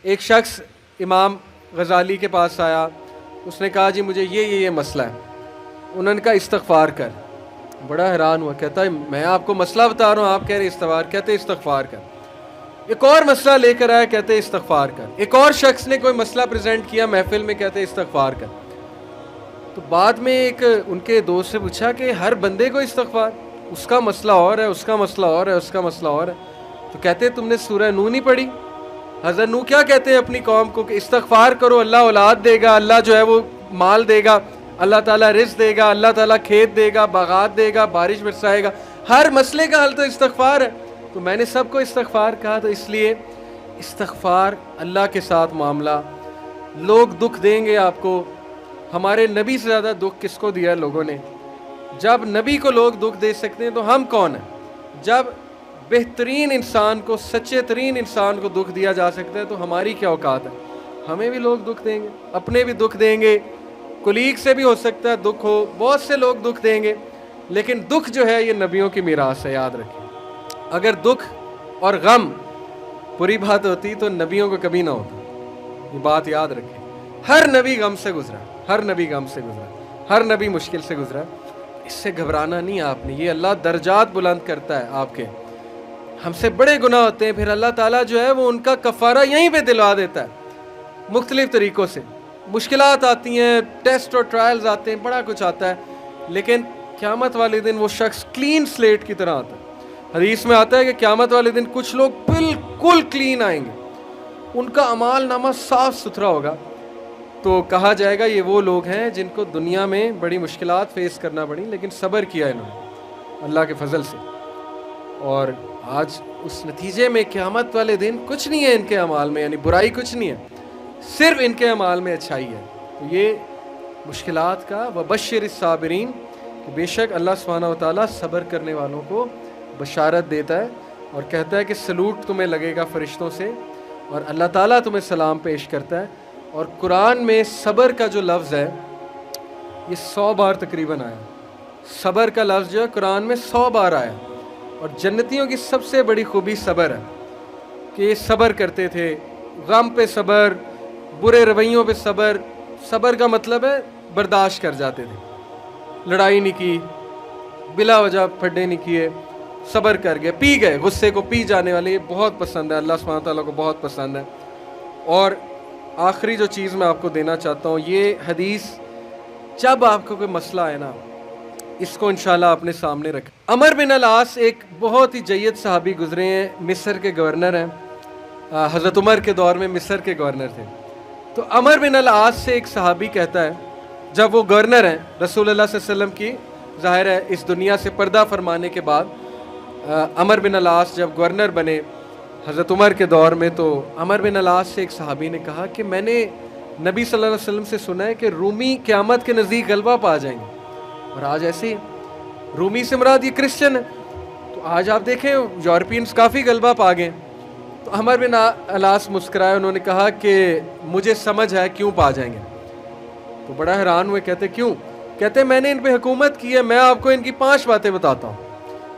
ایک شخص امام غزالی کے پاس آیا، اس نے کہا جی مجھے یہ مسئلہ ہے. انہوں نے کہا استغفار کر. بڑا حیران ہوا، کہتا ہے میں آپ کو مسئلہ بتا رہا ہوں، آپ کہہ رہے استغفار. کہتے استغفار کر. ایک اور مسئلہ لے کر آیا، کہتے استغفار کر. ایک اور شخص نے کوئی مسئلہ پریزنٹ کیا محفل میں، کہتے استغفار کر. تو بعد میں ایک ان کے دوست سے پوچھا کہ ہر بندے کو استغفار، اس کا مسئلہ اور ہے، اس کا مسئلہ اور ہے، اس کا مسئلہ اور ہے. تو کہتے تم نے سورہ نوح نہیں پڑھی؟ حضرت نوح کیا کہتے ہیں اپنی قوم کو کہ استغفار کرو، اللہ اولاد دے گا، اللہ جو ہے وہ مال دے گا، اللہ تعالیٰ رزق دے گا، اللہ تعالیٰ کھیت دے گا، باغات دے گا، بارش برسائے گا. ہر مسئلے کا حل تو استغفار ہے. تو میں نے سب کو استغفار کہا. تو اس لیے استغفار اللہ کے ساتھ معاملہ. لوگ دکھ دیں گے آپ کو. ہمارے نبی سے زیادہ دکھ کس کو دیا ہے لوگوں نے؟ جب نبی کو لوگ دکھ دے سکتے ہیں تو ہم کون ہیں؟ جب بہترین انسان کو، سچے ترین انسان کو دکھ دیا جا سکتا ہے تو ہماری کیا اوقات ہے؟ ہمیں بھی لوگ دکھ دیں گے، اپنے بھی دکھ دیں گے، کولیگ سے بھی ہو سکتا ہے دکھ ہو، بہت سے لوگ دکھ دیں گے. لیکن دکھ جو ہے یہ نبیوں کی میراث ہے، یاد رکھیں. اگر دکھ اور غم بری بات ہوتی تو نبیوں کو کبھی نہ ہوتا. یہ بات یاد رکھیں. ہر نبی غم سے گزرا، ہر نبی غم سے گزرا، ہر نبی مشکل سے گزرا. اس سے گھبرانا نہیں آپ نے. یہ اللہ درجات بلند کرتا ہے آپ کے. ہم سے بڑے گناہ ہوتے ہیں، پھر اللہ تعالیٰ جو ہے وہ ان کا کفارہ یہیں پہ دلوا دیتا ہے مختلف طریقوں سے. مشکلات آتی ہیں، ٹیسٹ اور ٹرائلز آتے ہیں، بڑا کچھ آتا ہے، لیکن قیامت والے دن وہ شخص کلین سلیٹ کی طرح آتا ہے. حدیث میں آتا ہے کہ قیامت والے دن کچھ لوگ بالکل کلین آئیں گے، ان کا اعمال نامہ صاف ستھرا ہوگا. تو کہا جائے گا یہ وہ لوگ ہیں جن کو دنیا میں بڑی مشکلات فیس کرنا پڑی لیکن صبر کیا انہوں نے اللہ کے فضل سے. اور آج اس نتیجے میں قیامت والے دن کچھ نہیں ہے ان کے اعمال میں، یعنی برائی کچھ نہیں ہے، صرف ان کے اعمال میں اچھائی ہے. تو یہ مشکلات کا وبشر الصابرین، کہ بے شک اللہ سبحانہ و تعالیٰ صبر کرنے والوں کو بشارت دیتا ہے اور کہتا ہے کہ سلوٹ تمہیں لگے گا فرشتوں سے، اور اللہ تعالیٰ تمہیں سلام پیش کرتا ہے. اور قرآن میں صبر کا جو لفظ ہے یہ 100 بار تقریباً آیا. صبر کا لفظ جو ہے قرآن میں 100 بار آیا. اور جنتیوں کی سب سے بڑی خوبی صبر ہے کہ یہ صبر کرتے تھے. غم پہ صبر، برے رویوں پہ صبر. صبر کا مطلب ہے برداشت کر جاتے تھے، لڑائی نہیں کی، بلا وجہ پھڈے نہیں کیے، صبر کر گئے، پی گئے. غصے کو پی جانے والے یہ بہت پسند ہے، اللہ سبحانہ تعالیٰ کو بہت پسند ہے. اور آخری جو چیز میں آپ کو دینا چاہتا ہوں، یہ حدیث جب آپ کو کوئی مسئلہ آئے نا، اس کو انشاءاللہ اپنے سامنے رکھیں. عمر بن العاص ایک بہت ہی جید صحابی گزرے ہیں، مصر کے گورنر ہیں. حضرت عمر کے دور میں مصر کے گورنر تھے. تو عمر بن العاص سے ایک صحابی کہتا ہے، جب وہ گورنر ہیں رسول اللہ صلی اللہ علیہ وسلم کی، ظاہر ہے اس دنیا سے پردہ فرمانے کے بعد عمر بن العاص جب گورنر بنے حضرت عمر کے دور میں، تو عمر بن العاص سے ایک صحابی نے کہا کہ میں نے نبی صلی اللہ علیہ وسلم سے سنا ہے کہ رومی قیامت کے نزدیک غلبہ پا جائیں گے. اور آج ایسے ہی رومی سے مراد یہ کرسچن ہے. تو آج آپ دیکھیں یورپینز کافی غلبہ پا گئے. تو عمر بن العاص مسکرائے، انہوں نے کہا کہ مجھے سمجھ ہے کیوں پا جائیں گے. تو بڑا حیران ہوئے، کہتے کیوں؟ کہتے میں نے ان پہ حکومت کی ہے، میں آپ کو ان کی 5 باتیں بتاتا ہوں،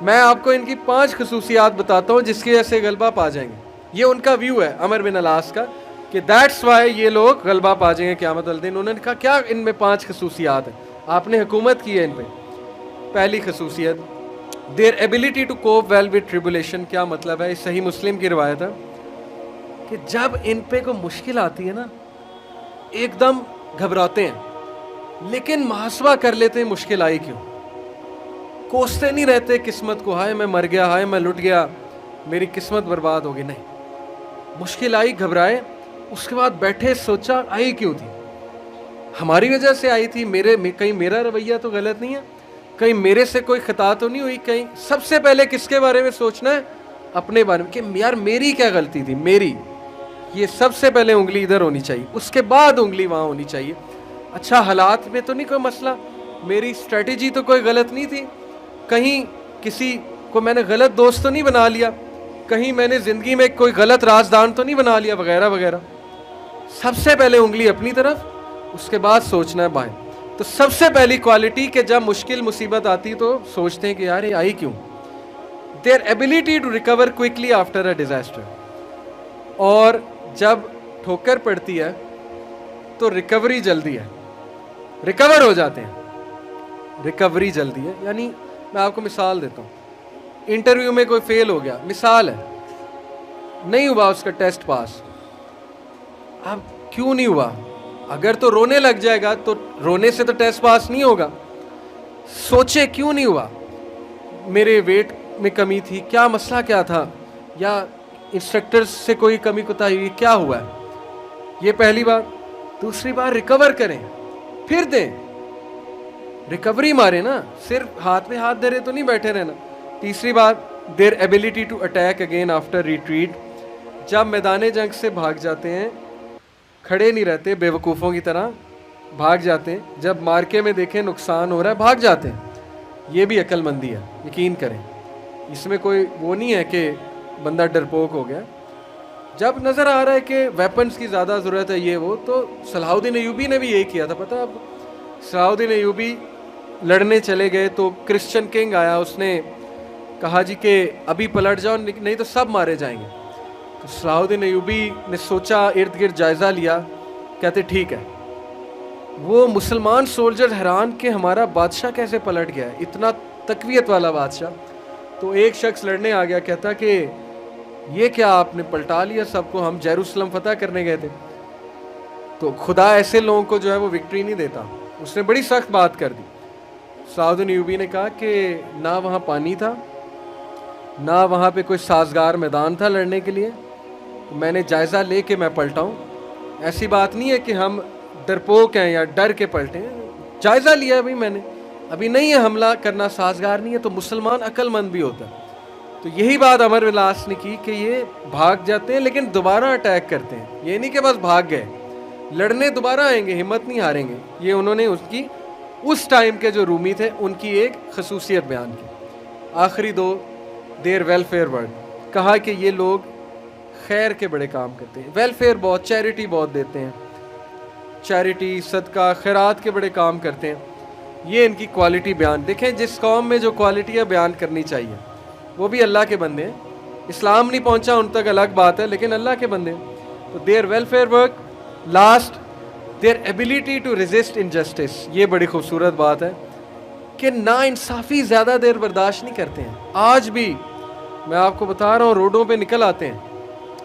میں آپ کو ان کی 5 خصوصیات بتاتا ہوں جس کی وجہ سے غلبہ پا جائیں گے. یہ ان کا ویو ہے عمر بن العاص کا کہ دیٹس وائی یہ لوگ غلبہ پا جائیں گے قیامت والے دن. انہوں نے کہا کیا ان میں 5 خصوصیات ہیں؟ آپ نے حکومت کی ہے ان پہ. پہلی خصوصیت their ability to cope well with tribulation. کیا مطلب ہے؟ صحیح مسلم کی روایت ہے کہ جب ان پہ کوئی مشکل آتی ہے نا، ایک دم گھبراتے ہیں لیکن محاسبہ کر لیتے ہیں مشکل آئی کیوں. کوستے نہیں رہتے قسمت کو، ہائے میں مر گیا، ہائے میں لٹ گیا، میری قسمت برباد ہوگی. نہیں، مشکل آئی گھبرائے، اس کے بعد بیٹھے سوچا آئی کیوں تھی، ہماری وجہ سے آئی تھی، کہیں میرا رویہ تو غلط نہیں ہے، کہیں میرے سے کوئی خطا تو نہیں ہوئی. کہیں سب سے پہلے کس کے بارے میں سوچنا ہے؟ اپنے بارے میں، کہ یار میری کیا غلطی تھی، میری. یہ سب سے پہلے انگلی ادھر ہونی چاہیے، اس کے بعد انگلی وہاں ہونی چاہیے. اچھا حالات میں تو نہیں کوئی مسئلہ، میری اسٹریٹجی تو کوئی غلط نہیں تھی، کہیں کسی کو میں نے غلط دوست تو نہیں بنا لیا، کہیں میں نے زندگی میں کوئی غلط رازدان تو نہیں بنا لیا، وغیرہ وغیرہ. سب سے پہلے انگلی اپنی طرف، اس کے بعد سوچنا ہے بائیں. تو سب سے پہلی کوالٹی کہ جب مشکل مصیبت آتی تو سوچتے ہیں کہ یار یہ آئی کیوں. their ability to recover quickly after a disaster. اور جب ٹھوکر پڑتی ہے تو ریکوری جلدی ہے, ریکور ہو جاتے ہیں, ریکوری جلدی ہے. یعنی میں آپ کو مثال دیتا ہوں, انٹرویو میں کوئی فیل ہو گیا, مثال ہے, نہیں ہوا اس کا ٹیسٹ پاس. اب کیوں نہیں ہوا؟ اگر تو رونے لگ جائے گا تو رونے سے تو ٹیسٹ پاس نہیں ہوگا. سوچے کیوں نہیں ہوا, میرے ویٹ میں کمی تھی, کیا مسئلہ کیا تھا, یا انسٹرکٹر سے کوئی کمی کوتاہی ہوئی, کیا ہوا ہے. یہ پہلی بات. دوسری بات, ریکور کریں, پھر دیں, ریکوری مارے نا, صرف ہاتھ میں ہاتھ دھرے تو نہیں بیٹھے رہنا. تیسری بات, their ability to attack again after retreat. جب میدان جنگ سے بھاگ جاتے ہیں, کھڑے نہیں رہتے بے وقوفوں کی طرح, بھاگ جاتے ہیں. جب مارکے میں دیکھیں نقصان ہو رہا ہے, بھاگ جاتے ہیں. یہ بھی عقل مندی ہے, یقین کریں. اس میں کوئی وہ نہیں ہے کہ بندہ ڈرپوک ہو گیا. جب نظر آ رہا ہے کہ ویپنز کی زیادہ ضرورت ہے یہ وہ, تو صلاح الدین ایوبی نے بھی یہی کیا تھا. پتہ ہے آپ, صلاح الدین ایوبی لڑنے چلے گئے تو کرسچن کنگ آیا, اس نے کہا جی کہ ابھی پلٹ جاؤ نہیں تو سب مارے جائیں گے. تو صلاح الدین ایوبی نے سوچا, ارد گرد جائزہ لیا, کہتے ٹھیک ہے. وہ مسلمان سولجر حیران کہ ہمارا بادشاہ کیسے پلٹ گیا ہے, اتنا تقویت والا بادشاہ. تو ایک شخص لڑنے آ گیا, کہتا کہ یہ کیا آپ نے پلٹا لیا سب کو, ہم یروشلم فتح کرنے گئے تھے. تو خدا ایسے لوگوں کو جو ہے وہ وکٹری نہیں دیتا. اس نے بڑی سخت بات کر دی. صلاح الدین ایوبی نے کہا کہ نہ وہاں پانی تھا, نہ وہاں پہ کوئی سازگار میدان تھا لڑنے کے لیے, میں نے جائزہ لے کے میں پلٹا ہوں. ایسی بات نہیں ہے کہ ہم ڈرپوک ہیں یا ڈر کے پلٹے ہیں, جائزہ لیا ہے بھائی میں نے, ابھی نہیں ہے حملہ کرنا سازگار نہیں ہے. تو مسلمان عقل مند بھی ہوتا ہے. تو یہی بات عمرو بن العاص نے کی کہ یہ بھاگ جاتے ہیں لیکن دوبارہ اٹیک کرتے ہیں. یہ نہیں کہ بس بھاگ گئے, لڑنے دوبارہ آئیں گے, ہمت نہیں ہاریں گے. یہ انہوں نے اس ٹائم کے جو رومی تھے ان کی ایک خصوصیت بیان کی. آخری دو, دیر ویلفیئر ورک. کہا کہ یہ لوگ خیر کے بڑے کام کرتے ہیں, ویلفیئر بہت, چیریٹی بہت دیتے ہیں, چیریٹی صدقہ خیرات کے بڑے کام کرتے ہیں. یہ ان کی کوالٹی بیان. دیکھیں جس قوم میں جو کوالٹی ہے بیان کرنی چاہیے, وہ بھی اللہ کے بندے ہیں. اسلام نہیں پہنچا ان تک الگ بات ہے, لیکن اللہ کے بندے ہیں. تو their welfare work. Last, their ability to resist injustice. یہ بڑی خوبصورت بات ہے کہ نا انصافی زیادہ دیر برداشت نہیں کرتے ہیں. آج بھی میں آپ کو بتا رہا ہوں, روڈوں پہ نکل آتے ہیں,